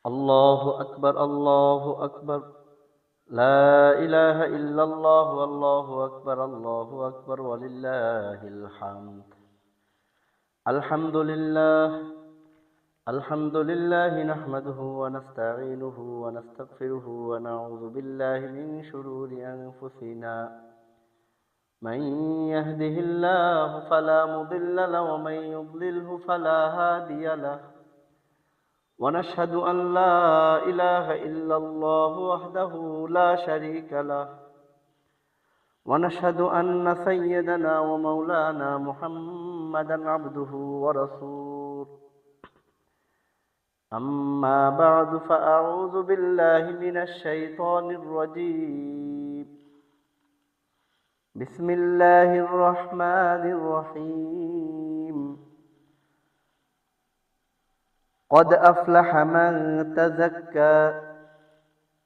الله أكبر الله أكبر لا إله إلا الله والله أكبر الله أكبر ولله الحمد الحمد لله نحمده ونستعينه ونستغفره ونعوذ بالله من شرور أنفسنا من يهده الله فلا مضل له ومن يضلله فلا هادي له ونشهد أن لا إله إلا الله وحده لا شريك له ونشهد أن سيدنا ومولانا محمدا عبده ورسوله أما بعد فأعوذ بالله من الشيطان الرجيم بسم الله الرحمن الرحيم قد أفلح من تزكى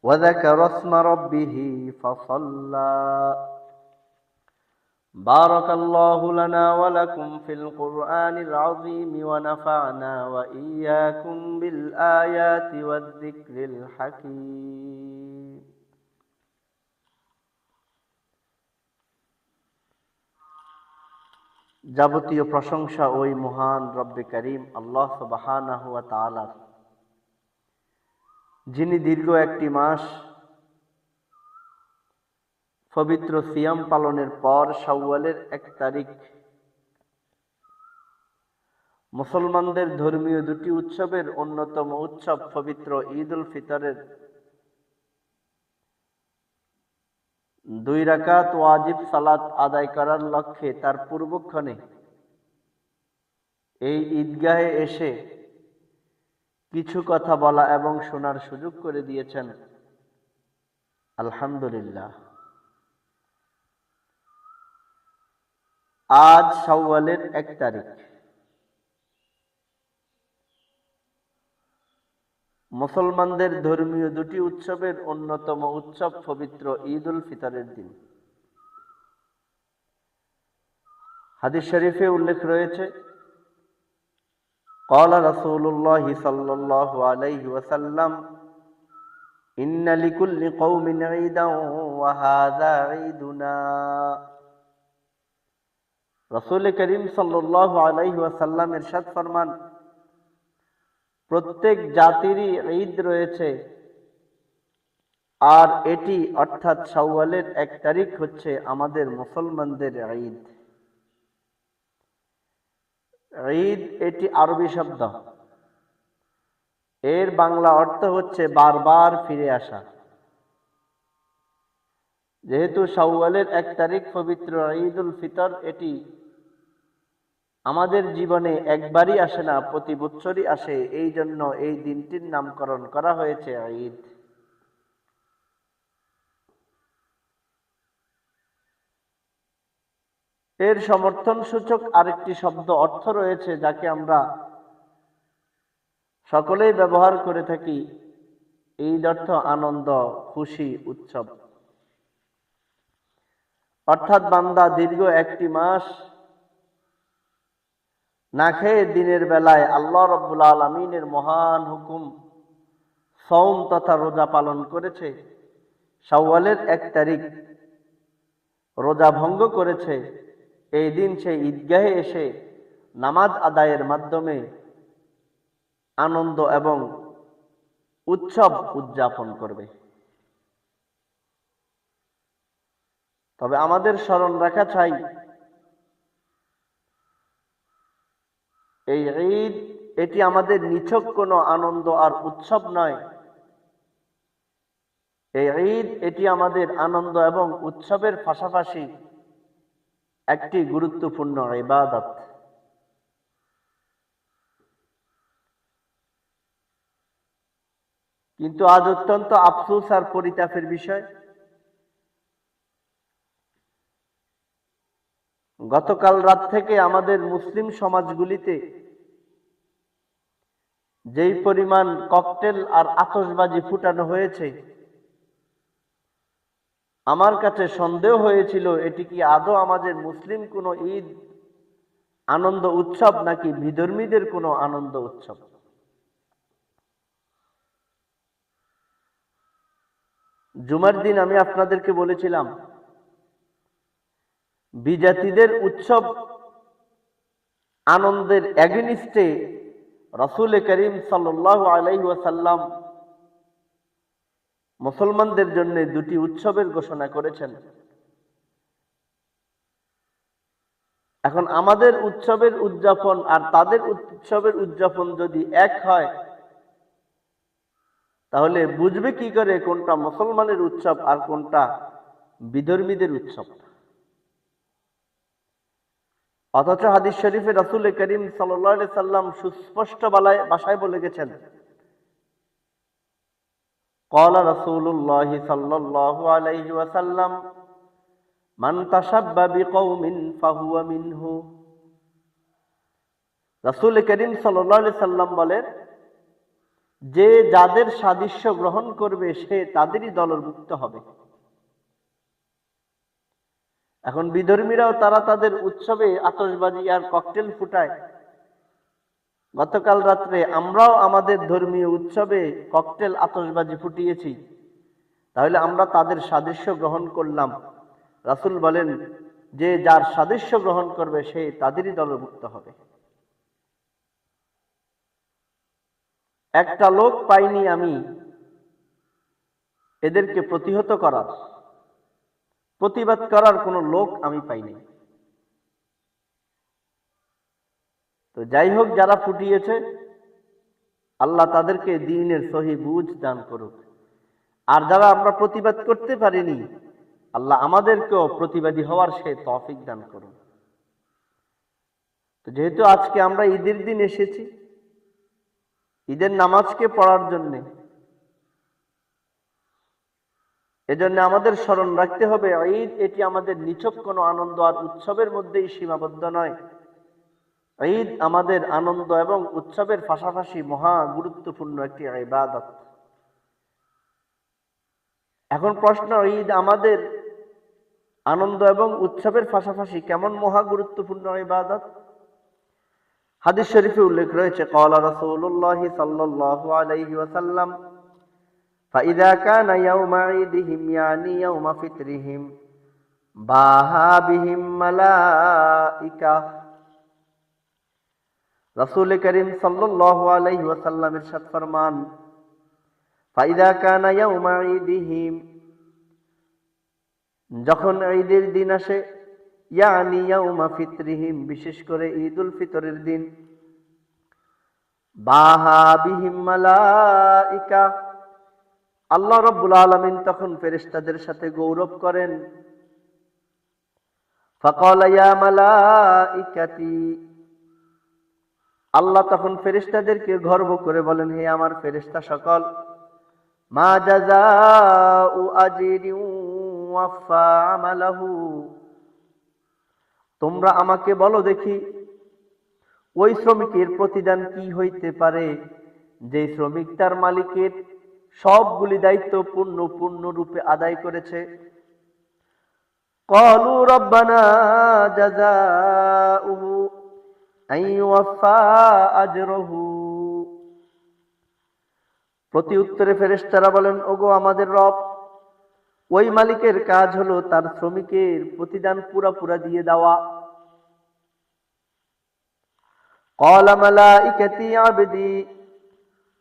وذكر اسم ربه فصلى بارك الله لنا ولكم في القرآن العظيم ونفعنا وإياكم بالآيات والذكر الحكيم যাবতীয় প্রশংসা ওই মহান রব্বে করিম আল্লাহ সুবহানাহু ওয়া তাআলার, যিনি দীর্ঘ একটি মাস পবিত্র সিয়াম পালনের পর শাওয়ালের 1 তারিখ মুসলমানদের ধর্মীয় দুটি উৎসবের অন্যতম উৎসব পবিত্র ঈদ উল ফিতরের 2 রাকাত ওয়াজিব সালাত আদায় করার লক্ষ্যে তার পূর্বক্ষণে এই ঈদগাহে এসে কিছু কথা বলা এবং শোনার সুযোগ করে দিয়েছেন। আলহামদুলিল্লাহ। আজ শাওয়ালের 1 তারিখ, মুসলমানদের ধর্মীয় দুটি উৎসবের অন্যতম উৎসব পবিত্র ঈদ উল ফিতরের দিন। হাদিস শরীফে উল্লেখ রয়েছে, قال رسول الله صلى الله عليه وسلم إن لكل قوم عيدا وهذا عيدنا। রাসূল করিম সাল্লাল্লাহু আলাইহি ওয়াসাল্লাম ইরশাদ ফরমান, প্রত্যেক জাতিরই ঈদ রয়েছে, আর এটি অর্থাৎ শাওয়ালের 1 তারিখ হচ্ছে আমাদের মুসলমানদের ঈদ। ঈদ এটি আরবি শব্দ, এর বাংলা অর্থ হচ্ছে বারবার ফিরে আসা। যেহেতু শাওয়ালের 1 তারিখ পবিত্র ঈদ উল ফিতর, এটি আমাদের জীবনে একবারই আসে না, প্রতি বছরই আসে। এই জন্য এই দিনটির নামকরণ করা হয়েছে ঈদ। এর সমর্থন সূচক আরেকটি শব্দ অর্থ রয়েছে, যাকে আমরা সকলেই ব্যবহার করে থাকি। ঈদ অর্থ আনন্দ, খুশি, উৎসব। অর্থাৎ বান্দা দীর্ঘ একটি মাস না খেয়ে দিনের বেলায় আল্লাহ রাব্বুল আলামিনের মহান হুকুম সওম তথা রোজা পালন করেছে। শাওয়ালের 1 তারিখ রোজা ভঙ্গ করেছে। এই দিন সে ঈদগাহে এসে নামাজ আদায়ের মাধ্যমে আনন্দ এবং উৎসব উদযাপন করবে। তবে আমাদের স্মরণ রাখা চাই, এই ঈদ এটি আমাদের নিছক কোনো আনন্দ আর উৎসব নয়। এই ঈদ এটি আমাদের আনন্দ এবং উৎসবের পাশাপাশি একটি গুরুত্বপূর্ণ ইবাদত। কিন্তু আজ অত্যন্ত আফসোস আর পরিতাপের বিষয়, গতকাল রাত থেকে আমাদের মুসলিম সমাজগুলিতে যেই পরিমাণ ককটেল আর আতশবাজি ফুটানো হয়েছে, আমার কাছে সন্দেহ হয়েছিল এটি কি আদৌ আমাদের মুসলিম কোনো ঈদ আনন্দ উৎসব নাকি বিধর্মীদের কোনো আনন্দ উৎসব। জুমার দিন আমি আপনাদেরকে বলেছিলাম বিজাতিদের উৎসব আনন্দের এগেনিস্টে রাসূল করিম সাল্লাল্লাহু আলাইহি ওয়াসাল্লাম মুসলমানদের জন্য দুটি উৎসবের ঘোষণা করেছেন। এখন আমাদের উৎসবের উদযাপন আর তাদের উৎসবের উদযাপন যদি এক হয়, তাহলে বুঝবে কি করে কোনটা মুসলমানের উৎসব আর কোনটা বিধর্মীদের উৎসব। অথচ হাদিস শরীফে রাসূল করিম সাল্লাল্লাহু আলাইহি সাল্লাম সুস্পষ্ট ভাষায় বলে গেছেন, قال رسول الله صلى الله عليه وسلم من تشبه بقوم فهو منه। রাসূল করিম সাল্লাল্লাহু আলাইহি সাল্লাম বলেন, যে যাদের সাদৃশ্য গ্রহণ করবে সে তাদেরই দলভুক্ত হবে। এখন বিধর্মীরাও তারা তাদের উৎসবে আতশবাজি আর ককটেল ফুটায়। গতকাল রাত্রে আমরাও আমাদের ধর্মীয় উৎসবে ককটেল আতশবাজি ফুটিয়েছি, তাহলে আমরা তাদের সাদৃশ্য গ্রহণ করলাম। রাসূল বলেন, যে যার সাদৃশ্য গ্রহণ করবে সে তাদেরই দলভুক্ত হবে। একটা লোক পাইনি আমি এদেরকে প্রতিহত করার, প্রতিবাদ করার কোনো লোক আমি পাইনি। তো যাই হোক, যারা ফুটিয়েছে আল্লাহ তাদেরকে দ্বীনের সহি বুঝ দান করুক। আর যারা আমরা প্রতিবাদ করতে পারিনি, আল্লাহ আমাদেরকেও প্রতিবাদী হওয়ার সে তৌফিক দান করুন। তো যেহেতু আজকে আমরা ঈদের দিন এসেছি ঈদের নামাজকে পড়ার জন্য, এজন্য আমাদের স্মরণ রাখতে হবে ঈদ এটি আমাদের নিছক কোনো আনন্দ আর উৎসবের মধ্যেই সীমাবদ্ধ নয়। ঈদ আমাদের আনন্দ এবং উৎসবের পাশাপাশি মহা গুরুত্বপূর্ণ একটি ইবাদত। এখন প্রশ্ন, ঈদ আমাদের আনন্দ এবং উৎসবের পাশাপাশি কেমন মহা গুরুত্বপূর্ণ ইবাদত? হাদিস শরীফে উল্লেখ রয়েছে, ক্বালা রাসূলুল্লাহি সাল্লাল্লাহু আলাইহি ওয়াসাল্লাম ফাইযা কানা ইয়াউমা ঈদিহিম ইয়ানি ইয়াউমা ফিতরিহিম বাহা বিহিম মালাইকা। রাসূল করিম সাল্লাল্লাহু আলাইহি ওয়াসাল্লাম ইরশাদ ফরমান, ফাইযা কানা ইয়াউমা ঈদিহিম, যখন ঈদের দিন আসে, ইয়ানি ইয়াউমা ফিতরিহিম, বিশেষ করে ঈদুল ফিতরের দিন, বাহা বিহিম মালাইকা, আল্লাহ রাব্বুল আলামিন তখন ফেরেশতাদের সাথে গৌরব করেন। ফাকালা ইয়া মালাইকাতি, আল্লাহ তখন ফেরেশতাদেরকে গর্ব করে বলেন, হে আমার ফেরেশতা সকল, মা জাযাউ আজরিন ওয়াফা আমালাহু, তোমরা আমাকে বলো দেখি ওই শ্রমিকের প্রতিদান কি হইতে পারে যে শ্রমিক তার মালিকের সবগুলি দায়িত্ব পূর্ণরূপে আদায় করেছে। ক্বালু রাব্বানা জাযাউহু আইয়ুফা আজরুহু, প্রতি উত্তরে ফেরেশতারা বলেন, ওগো আমাদের রব, ওই মালিকের কাজ হলো তার শ্রমিকের প্রতিদান পুরা দিয়ে দেওয়া। ক্বালা মালাইকাতি আবদি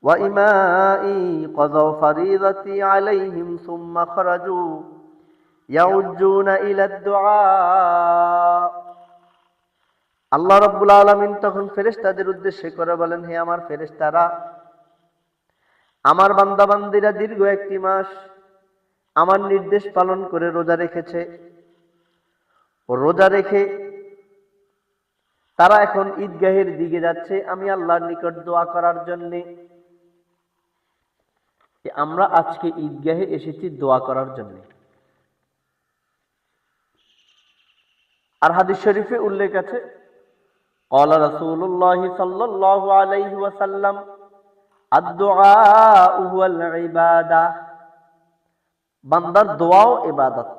ওয়া ইমাই ক্বাযাউ ফারিদাতি আলাইহিম সুম্মা খারাজু ইয়াউজুনা ইলা দুআ। আল্লাহ রাব্বুল আলামিন তখন ফেরেশতাদের উদ্দেশ্যে করে বলেন, হে আমার ফেরেশতারা, আমার বান্দাবান্দিরা দীর্ঘ একটি মাস আমার নির্দেশ পালন করে রোজা রেখেছে। রোজা রেখে তারা এখন ঈদগাহের দিকে যাচ্ছে আমি আল্লাহর নিকট দোয়া করার জন্য। আমরা আজকে ঈদগাহে এসেছি দোয়া করার জন্য। আর হাদিস শরীফে উল্লেখ আছে, ক্বালা রাসূলুল্লাহি সাল্লাল্লাহু আলাইহি ওয়াসাল্লাম আদ-দুআউ হুয়াল ইবাদাহ, বান্দার দোয়াও ইবাদত।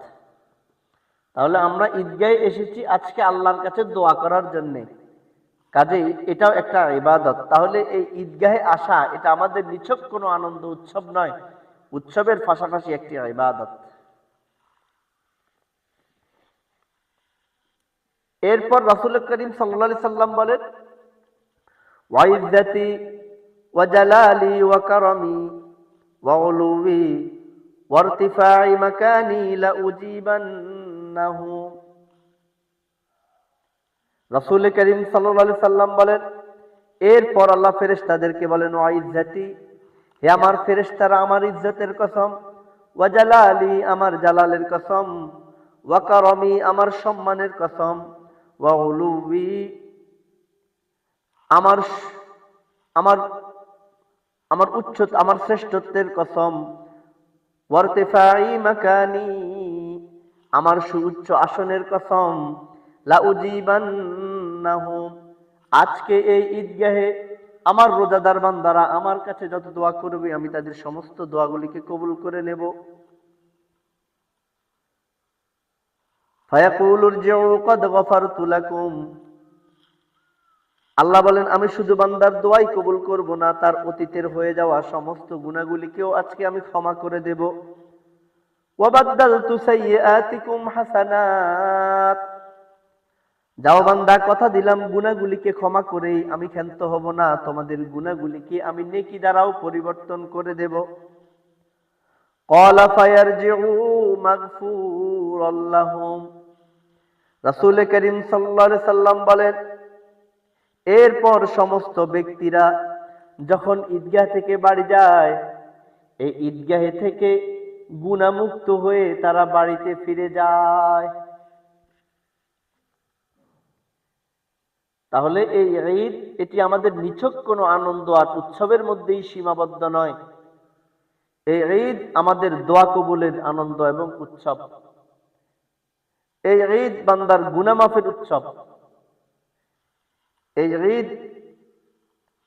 তাহলে আমরা ঈদগাহে এসেছি আজকে আল্লাহর কাছে দোয়া করার জন্য, কাজেই এটাও একটা ইবাদত। তাহলে এই ঈদগাহে আসা এটা আমাদের নিছক কোনো আনন্দ উৎসব নয়, উৎসবের পাশাপাশি একটি ইবাদত। এরপর রাসূল করিম সাল্লাল্লাহু আলাইহি সাল্লাম বলেন, ওয়া ইজ্জতি ওয়া জালালি ওয়া কারামি ওয়া উলুবি ওয়া ইরতিফা'i মাকানি লা উজিবান্নাহু। রাসূল করিম সাল্লাল্লাহু আলাইহি সাল্লাম বলেন, এরপর আল্লাহ ফেরেশতাদেরকে বলেন, ওয়া ইজ্জতি, হে আমার ফেরেশতারা, আমার ইজ্জতের কসম, ওয়া জালালি, আমার জালালের কসম, ওয়া কারামি, আমার সম্মানের কসম, ওয়া উলুবি, আমার আমার আমার উচ্চতা, আমার শ্রেষ্ঠত্বের কসম, ওয়া ইরতিফা'i মাকানি, আমার সুউচ্চ আসনের কসম, লা উজিবান্নাহু, আজকে এই ঈদগাহে আমার রোজাদার বান্দারা আমার কাছে যত দোয়া করবে আমি তাদের সমস্ত দোয়াগুলিকে কবুল করে নেব। ফায়াকুলু ইরজিউ ক্বাদ গফারতু লাকুম, আল্লাহ বলেন আমি শুধু বান্দার দোয়াই কবুল করব না, তার অতীতের হয়ে যাওয়া সমস্ত গুনাহগুলিকেও আজকে আমি ক্ষমা করে দেব। ওয়া বাদদালতু সাইয়্যাতিকুম হাসানাত, যাও বান্দা, কথা দিলাম গুনাহগুলিকে ক্ষমা করেই আমি ক্ষান্ত হব না, তোমাদের গুনাহগুলিকে আমি নেকি দ্বারাও পরিবর্তন করে দেব। ক্বালা ফায়ারজিউ মাগফুরাল লাহুম, রাসূল করিম সাল্লাল্লাহু আলাইহি সাল্লাম বলেন, এরপর সমস্ত ব্যক্তিরা যখন ঈদগাহ থেকে বাড়ি যায়, এই ঈদগাহে থেকে গুনাহমুক্ত হয়ে তারা বাড়িতে ফিরে যায়। তাহলে এই ঈদ, এটি আমাদের নিছক কোনো আনন্দ আর উৎসবের মধ্যেই সীমাবদ্ধ নয়। এই ঈদ আমাদের দোয়া কবুলের আনন্দ এবং উৎসব। এই ঈদ বান্দার গুনাহ মাফের উৎসব। এই ঈদ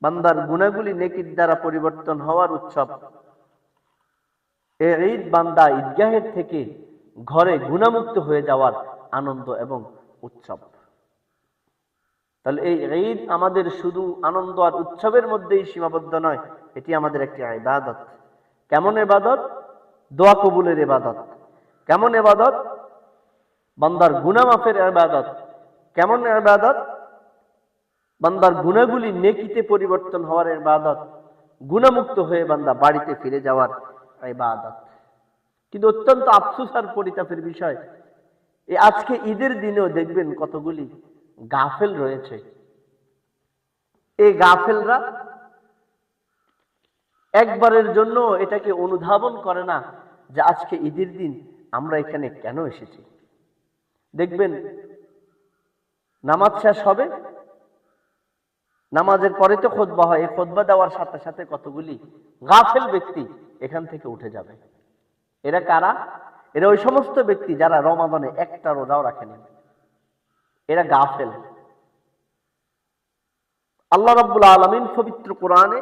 বান্দার গুনাহগুলি নেকির দ্বারা পরিবর্তন হওয়ার উৎসব। এই ঈদ বান্দা ঈদগাহের থেকে ঘরে গুনাহমুক্ত হয়ে যাওয়ার আনন্দ এবং উৎসব। তাহলে এই ঈদ আমাদের শুধু আনন্দ আর উৎসবের মধ্যেই সীমাবদ্ধ নয়, এটি আমাদের একটি ইবাদত। কেমন ইবাদত? দোয়া কবুলের ইবাদত। কেমন ইবাদত? বান্দার গুনাহ মাফের ইবাদত। কেমন ইবাদত? বান্দার গুনাহগুলি নেকিতে পরিবর্তন হওয়ার ইবাদত, গুনাহমুক্ত হয়ে বান্দা বাড়িতে ফিরে যাওয়ার ইবাদত। কিন্তু অত্যন্ত আফসোস আর পরিতাপের বিষয়, এই আজকে ঈদের দিনেও দেখবেন কতগুলি গাফেল রয়েছে। এই গাফেলরা একবারের জন্য এটাকে অনুধাবন করে না যে আজকে ঈদের দিন আমরা এখানে কেন এসেছি। দেখবেন নামাজ শেষ হবে, নামাজের পরে তো খুতবা হয়, এই খুতবা দেওয়ার সাথে সাথে কতগুলি গাফেল ব্যক্তি এখান থেকে উঠে যাবে। এরা কারা? এরা ওই সমস্ত ব্যক্তি যারা রমাদানে একটা রোজাও রাখেনি। এরা গাফেল। আল্লাহ রাব্বুল আলামিন পবিত্র কোরআনে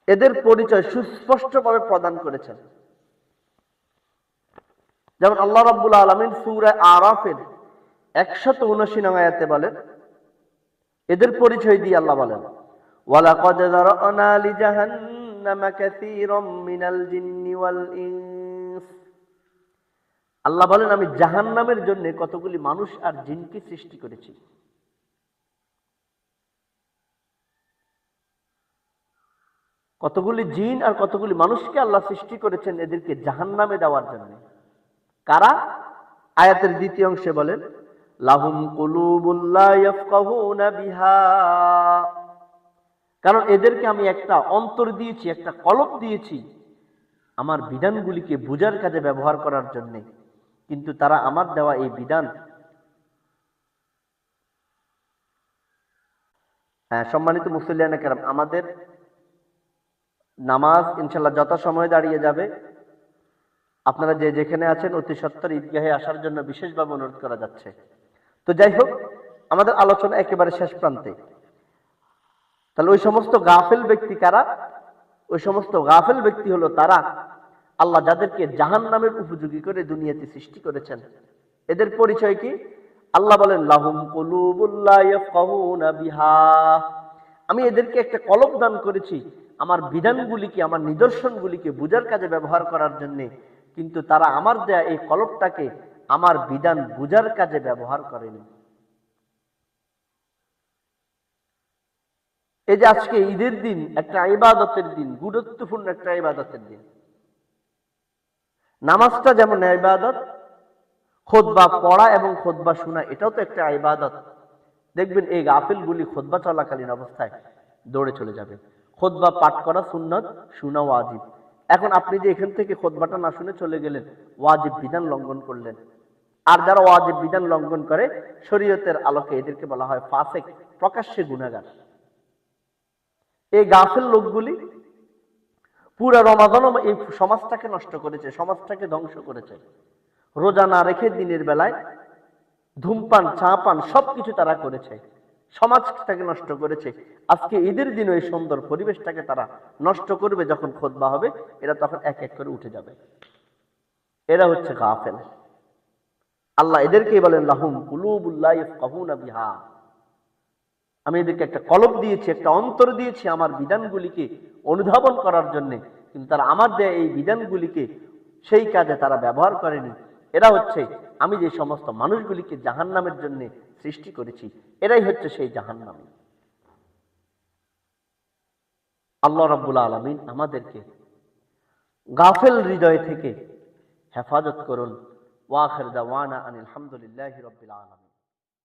এদের পরিচয় সুস্পষ্টভাবে প্রদান করেছেন। যেমন আল্লাহ রাব্বুল আলামিন সূরা আরাফের 179 নং আয়াতে বলেন, এদের পরিচয় দিয়ে আল্লাহ বলেন, ওয়ালাকাদ যারানা লিজাহান্নামা কাসীরাম মিনাল জিন্নি ওয়াল ইনস, আল্লাহ বলেন আমি জাহান্নামের জন্য কতগুলি মানুষ আর জিনকে সৃষ্টি করেছি। কতগুলি জিন আর কতগুলি মানুষকে আল্লাহ সৃষ্টি করেছেন এদেরকে জাহান্নামে দেওয়ার জন্য। কারা? আয়াতের দ্বিতীয় অংশে বলেন, লাহুম কুলুবুল লা ইয়াফকাহুনা বিহা, কারণ এদেরকে আমি একটা অন্তর দিয়েছি, একটা কলব দিয়েছি আমার বিধানগুলিকে বুঝার কাজে ব্যবহার করার জন্য, কিন্তু তারা আমার দেওয়া এই বিধান, সম্মানিত মুসল্লিয়ানে কেরাম, আমাদের নামাজ ইনশাল্লাহ যথাসময়ে দাঁড়িয়ে যাবে। আপনারা যে যেখানে আছেন অতি সত্বর ঈদগাহে আসার জন্য বিশেষভাবে অনুরোধ করা যাচ্ছে। তো যাই হোক, আমাদের আলোচনা একেবারে শেষ প্রান্তে। তাহলে ওই সমস্ত গাফেল ব্যক্তি কারা? ওই সমস্ত গাফেল ব্যক্তি হলো তারা আল্লাহ যাদেরকে জাহান্নামের উপযোগী করে দুনিয়াতে সৃষ্টি করেছেন। এদের পরিচয় কি? আল্লাহ বলেন, লাহুম কুলুবুল লা ইয়াফকাহুনা বিহা, আমি এদেরকে একটা কলব দান করেছি আমার বিধানগুলিকে, আমার নিদর্শনগুলিকে বুঝার কাজে ব্যবহার করার জন্য, কিন্তু তারা আমার দেয়া এই কলবটাকে আমার বিধান বুঝার কাজে ব্যবহার করেনি। এই যে আজকে ঈদের দিন একটা ইবাদতের দিন, গুরুত্বপূর্ণ একটা ইবাদতের দিন। নামাজটা যেমন ইবাদত, খুতবা পড়া এবং খুতবা শোনা এটাও তো একটা ইবাদত। দেখবেন এই গাফিলগুলি খুতবা চলাকালীন অবস্থায় দৌড়ে চলে যাবে। খুতবা পাঠ করা সুন্নত, শোনা ওয়াজিব। এখন আপনি যে এখান থেকে খুতবাটা না শুনে চলে গেলেন, ওয়াজিব বিধান লঙ্ঘন করলেন। আর যারা ওয়াজিব বিধান লঙ্ঘন করে শরীয়তের আলোকে এদেরকে বলা হয় ফাসিক, প্রকাশ্যে গুনাহগার। এই গাফিল লোকগুলি পুরা রমাদানও এই সমাজটাকে নষ্ট করেছে, সমাজটাকে ধ্বংস করেছে। রোজা না রেখে দিনের বেলায় ধূমপান, চা পান সবকিছু তারা করেছে, সমাজটাকে নষ্ট করেছে। আজকে ঈদের দিন ওই সুন্দর পরিবেশটাকে তারা নষ্ট করবে। যখন খুতবা হবে এরা তখন এক এক করে উঠে যাবে। এরা হচ্ছে গাফেল। আল্লাহ এদেরকেই বলেন লাহুম কুলুবুল লা ইয়াফকাহুনা বিহা। আমি এদেরকে একটা কলব দিয়েছি, একটা অন্তর দিয়েছি আমার বিধানগুলিকে অনুধাবন করার জন্য, কিন্তু তারা আমার দেয়া এই বিধানগুলিকে সেই কাজে তারা ব্যবহার করেনি। এরা হচ্ছে আমি যে সমস্ত মানুষগুলিকে জাহান্নামের জন্য সৃষ্টি করেছি, এরাই হচ্ছে সেই জাহান্নামী। আল্লাহ রাব্বুল আলামিন আমাদেরকে গাফেল হৃদয় থেকে হেফাজত করুন। ওয়া আখির দাওয়ানা আনিল হামদুলিল্লাহি রাব্বিল আলামিন।